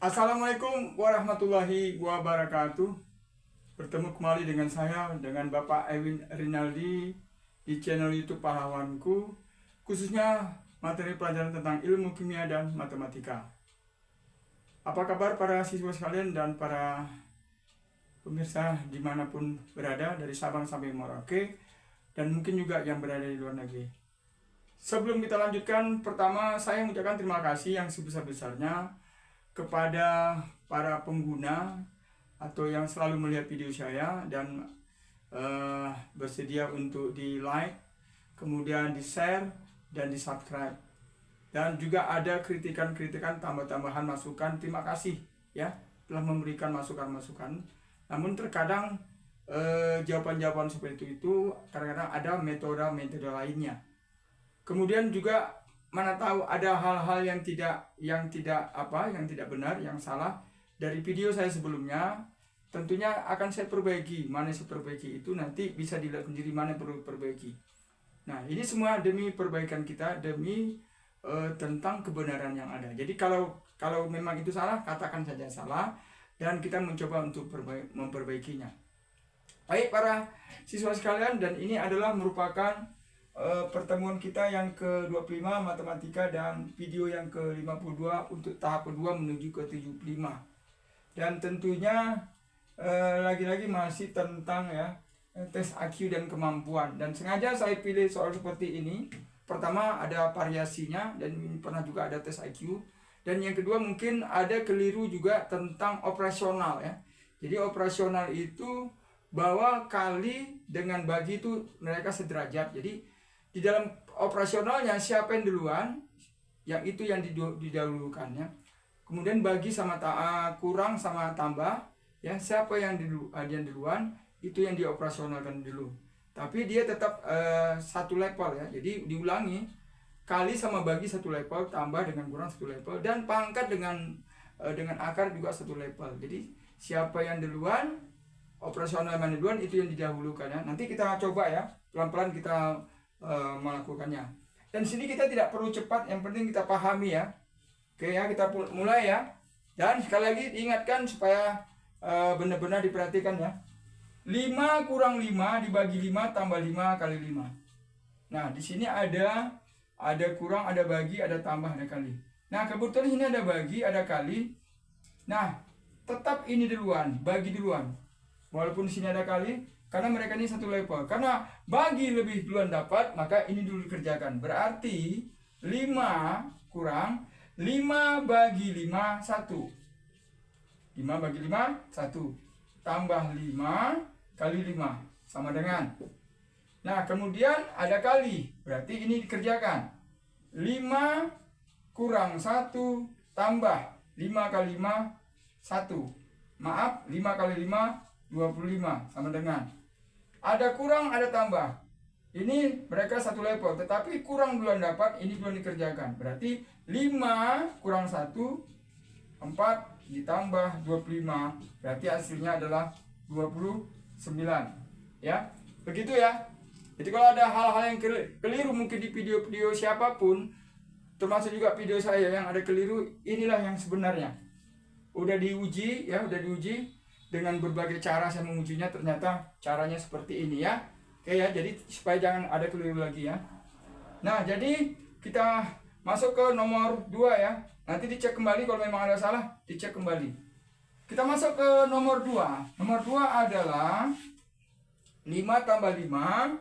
Assalamualaikum warahmatullahi wabarakatuh. Bertemu kembali dengan saya, dengan Bapak Ewin Rinaldi di channel YouTube Pahlawanku, khususnya materi pelajaran tentang ilmu kimia dan matematika. Apa kabar para siswa sekalian dan para pemirsa dimanapun berada, dari Sabang sampai Merauke, dan mungkin juga yang berada di luar negeri. Sebelum kita lanjutkan, pertama saya mengucapkan terima kasih yang sebesar-besarnya kepada para pengguna atau yang selalu melihat video saya dan bersedia untuk di like, kemudian di share dan di subscribe, dan juga ada kritikan-kritikan, tambah-tambahan masukan. Terima kasih ya telah memberikan masukan-masukan. Namun terkadang jawaban-jawaban seperti itu kadang-kadang ada metode lainnya. Kemudian juga mana tahu ada hal-hal yang tidak benar, yang salah dari video saya sebelumnya. Tentunya akan saya perbaiki. Mana saya perbaiki itu nanti bisa dilihat sendiri mana perlu perbaiki. Nah, ini semua demi perbaikan kita, demi tentang kebenaran yang ada. Jadi kalau memang itu salah, katakan saja salah dan kita mencoba untuk memperbaikinya. Baik para siswa sekalian, dan ini adalah merupakan pertemuan kita yang ke-25 matematika dan video yang ke-52 untuk tahap kedua menuju ke 75. Dan tentunya lagi-lagi masih tentang tes IQ dan kemampuan. Dan sengaja saya pilih soal seperti ini. Pertama ada variasinya dan pernah juga ada tes IQ. Dan yang kedua mungkin ada keliru juga tentang operasional ya. Jadi operasional itu bahwa kali dengan bagi itu mereka sederajat. Jadi di dalam operasionalnya siapa yang duluan, yang itu yang didahulukannya. Kemudian bagi sama kurang sama tambah, ya siapa yang duluan itu yang dioperasionalkan dulu. Tapi dia tetap satu level ya. Jadi diulangi, kali sama bagi satu level, tambah dengan kurang satu level, dan pangkat dengan akar juga satu level. Jadi siapa yang duluan, operasional mana duluan, itu yang didahulukan ya. Nanti kita coba ya, pelan-pelan kita melakukannya. Dan sini kita tidak perlu cepat, yang penting kita pahami ya. Oke ya, kita mulai ya. Dan sekali lagi diingatkan supaya benar-benar diperhatikan ya. 5 kurang 5 dibagi 5 tambah 5 kali 5. Nah, di sini ada kurang, ada bagi, ada tambah, ada kali. Nah, kebetulan ini ada bagi, ada kali. Nah, tetap ini duluan, bagi duluan. Walaupun di sini ada kali, karena mereka ini satu level. Karena bagi lebih duluan dapat, maka ini dulu dikerjakan. Berarti 5 kurang 5 bagi 5 1. 5 bagi 5 1. Tambah 5 kali 5 sama dengan. Nah, kemudian ada kali. Berarti ini dikerjakan. 5 kurang 1 tambah 5 kali 5 1. Maaf, 5 kali 5 25 sama dengan. Ada kurang, ada tambah. Ini mereka satu level, tetapi kurang duluan dapat, ini duluan dikerjakan. Berarti 5 kurang 1 4 ditambah 25. Berarti hasilnya adalah 29. Ya. Begitu ya. Jadi kalau ada hal-hal yang keliru mungkin di video-video siapapun, termasuk juga video saya yang ada keliru, inilah yang sebenarnya. Udah diuji ya, dengan berbagai cara saya mengujinya, ternyata caranya seperti ini ya. Oke ya, jadi supaya jangan ada keliru lagi ya. Nah, jadi kita masuk ke nomor 2 ya. Nanti dicek kembali kalau memang ada salah, dicek kembali. Kita masuk ke nomor 2. Nomor 2 adalah 5 tambah 5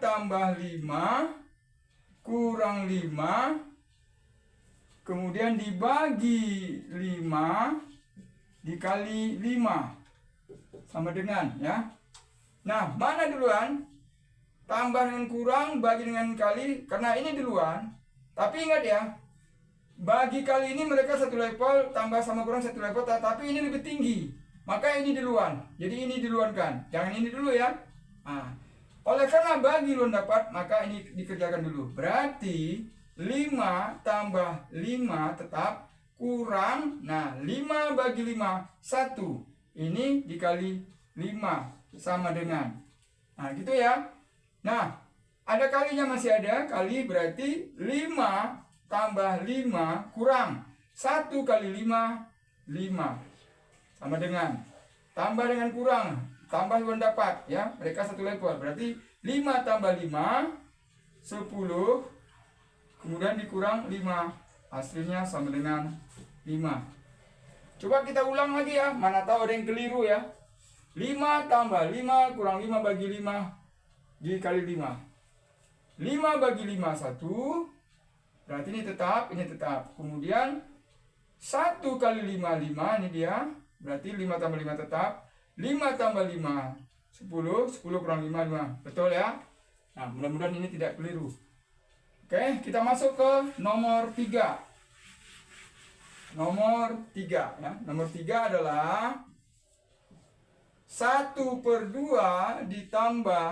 tambah 5 kurang 5 kemudian dibagi 5 dikali 5 sama dengan ya. Nah, mana duluan? Tambah dengan kurang, bagi dengan kali, karena ini duluan. Tapi ingat ya, bagi kali ini mereka satu level, tambah sama kurang satu level, tapi ini lebih tinggi. Maka ini duluan. Jadi ini duluankan. Jangan ini dulu ya. Nah, oleh karena bagi duluan dapat, maka ini dikerjakan dulu. Berarti 5 tambah 5 tetap kurang, nah 5 bagi 5 1. Ini dikali 5 sama dengan. Nah gitu ya. Nah ada kalinya, masih ada kali, berarti 5 tambah 5 kurang 1 kali 5, 5. Sama dengan. Tambah dengan kurang. Tambah mendapat. Ya, mereka satu level. Berarti 5 tambah 5, 10. Kemudian dikurang 5. Hasilnya sama dengan 5. Coba kita ulang lagi ya. Mana tahu ada yang keliru ya. 5 tambah 5 kurang 5 bagi 5 dikali 5. 5 bagi 5, 1. Berarti ini tetap, ini tetap. Kemudian 1 kali 5, 5. Ini dia. Berarti 5 tambah 5 tetap. 5 tambah 5, 10. 10 kurang 5, 5. Betul ya? Nah, mudah-mudahan ini tidak keliru. Oke, kita masuk ke nomor 3. Nomor 3 ya. Nomor 3 adalah 1/2 ditambah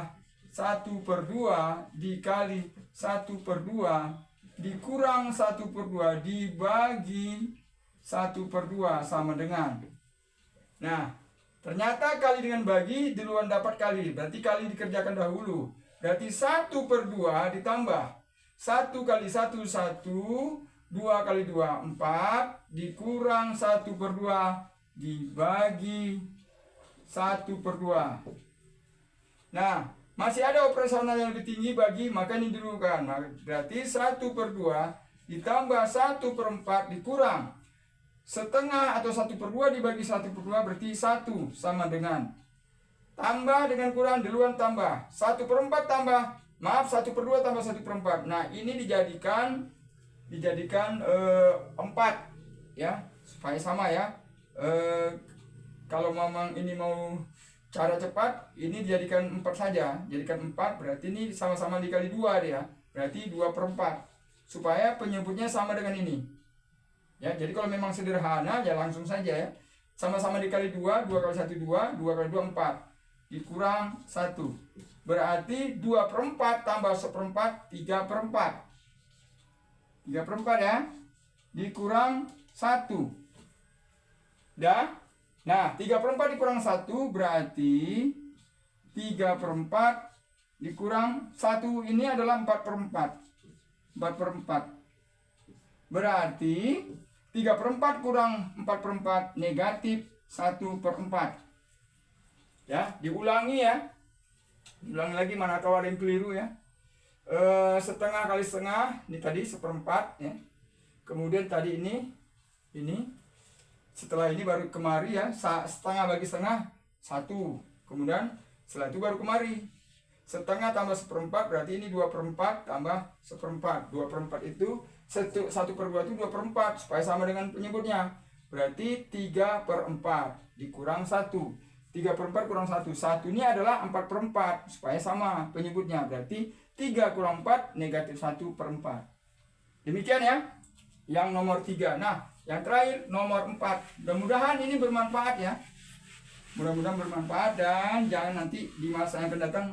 1/2 dikali 1/2 dikurang 1/2 dibagi 1/2 sama dengan. Nah, ternyata kali dengan bagi duluan dapat kali. Berarti kali dikerjakan dahulu. Berarti 1/2 ditambah 1 kali 1, 1. 2 kali 2, 4. Dikurang 1/2 dibagi 1/2. Nah, masih ada operasional yang lebih tinggi bagi, maka ini dulu kan. Berarti 1/2 ditambah 1/4 dikurang setengah atau 1/2 dibagi 1/2 berarti 1 sama dengan. Tambah dengan kurang duluan tambah. 1/4 tambah, maaf 1/2 tambah 1/4. Nah, ini dijadikan 4 ya, supaya sama ya. Kalau memang ini mau cara cepat, ini dijadikan 4 saja. Jadikan 4, berarti ini sama-sama dikali 2 dia. Berarti 2/4. Supaya penyebutnya sama dengan ini. Ya, jadi kalau memang sederhana, ya langsung saja ya. Sama-sama dikali 2, 2 kali 1, 2. 2 kali 2, 4. Dikurang 1. Berarti 2/4 tambah 1/4, 3/4. 3/4 ya. Dikurang 1. Dah? Nah, 3/4 dikurang 1 berarti 3/4 dikurang 1 ini adalah 4/4. 4/4. Berarti 3/4 kurang 4/4 negatif 1/4. Ya, diulangi ya. Diulangi lagi, mana tahu ada yang keliru ya. Setengah kali setengah, ini tadi 1/4 ya. Kemudian tadi ini setelah ini baru kemari ya, setengah bagi setengah 1. Kemudian setelah itu baru kemari. Setengah tambah 1/4 berarti ini 2/4 tambah 1/4. 2/4 itu 1/2 itu 2/4 supaya sama dengan penyebutnya. Berarti 3/4 dikurang 1. 3/4 kurang 1. 1 ini adalah 4/4 supaya sama penyebutnya. Berarti 3 kurang 4 negatif 1/4. Demikian ya. Yang nomor 3. Nah, yang terakhir nomor 4. Mudah-mudahan ini bermanfaat ya. Mudah-mudahan bermanfaat dan jangan nanti di masa yang akan datang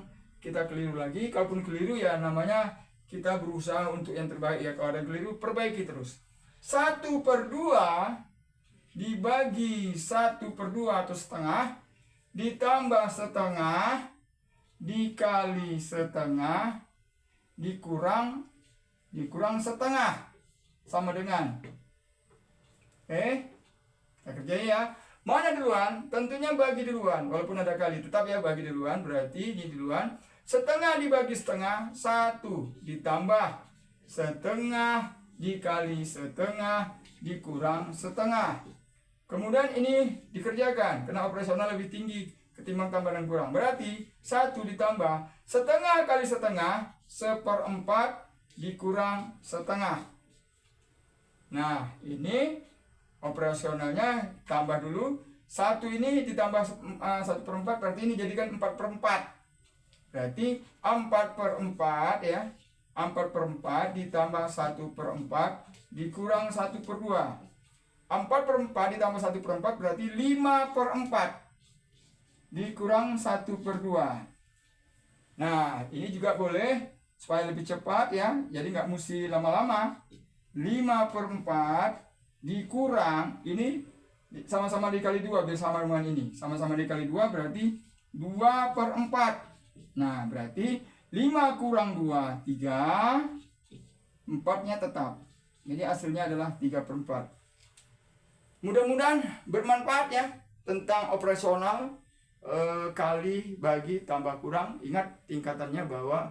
kita keliru lagi. Kalaupun keliru ya namanya kita berusaha untuk yang terbaik ya. Kalau ada yang keliru, perbaiki terus. 1/2 dibagi 1/2 atau setengah ditambah setengah dikali setengah dikurang setengah sama dengan. Kita kerjain ya. Mana duluan? Tentunya bagi duluan. Walaupun ada kali, tetap ya bagi duluan. Berarti ini duluan. Setengah dibagi setengah, 1 ditambah setengah dikali setengah dikurang setengah. Kemudian ini dikerjakan, karena operasional lebih tinggi ketimbang tambah dan kurang. Berarti 1 ditambah setengah kali setengah, 1/4 dikurang setengah. Nah, ini operasionalnya tambah dulu. 1 ini ditambah 1/4 berarti ini jadikan 4/4. Berarti 4/4 ya. 4/4 ditambah 1/4 dikurang 1/2. 4/4 ditambah 1/4 berarti 5/4 dikurang 1/2. Nah, ini juga boleh supaya lebih cepat ya. Jadi nggak mesti lama-lama. 5/4 dikurang ini sama-sama dikali 2 biar sama dengan ini. Sama-sama dikali 2 berarti 2/4. Nah, berarti 5 kurang 2, 3. 4-nya tetap. Jadi hasilnya adalah 3/4. Mudah-mudahan bermanfaat ya tentang operasional kali bagi tambah kurang. Ingat tingkatannya bahwa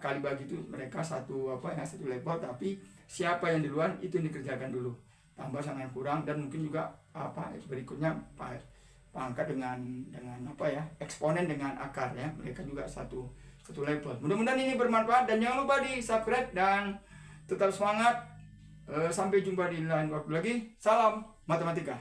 kali bagi itu mereka satu level, tapi siapa yang duluan itu dikerjakan dulu. Tambah sangat kurang, dan mungkin juga berikutnya pangkat dengan eksponen dengan akar ya, mereka juga satu level. Mudah-mudahan ini bermanfaat, dan jangan lupa di subscribe dan tetap semangat. Sampai jumpa di lain waktu lagi. Salam matematika.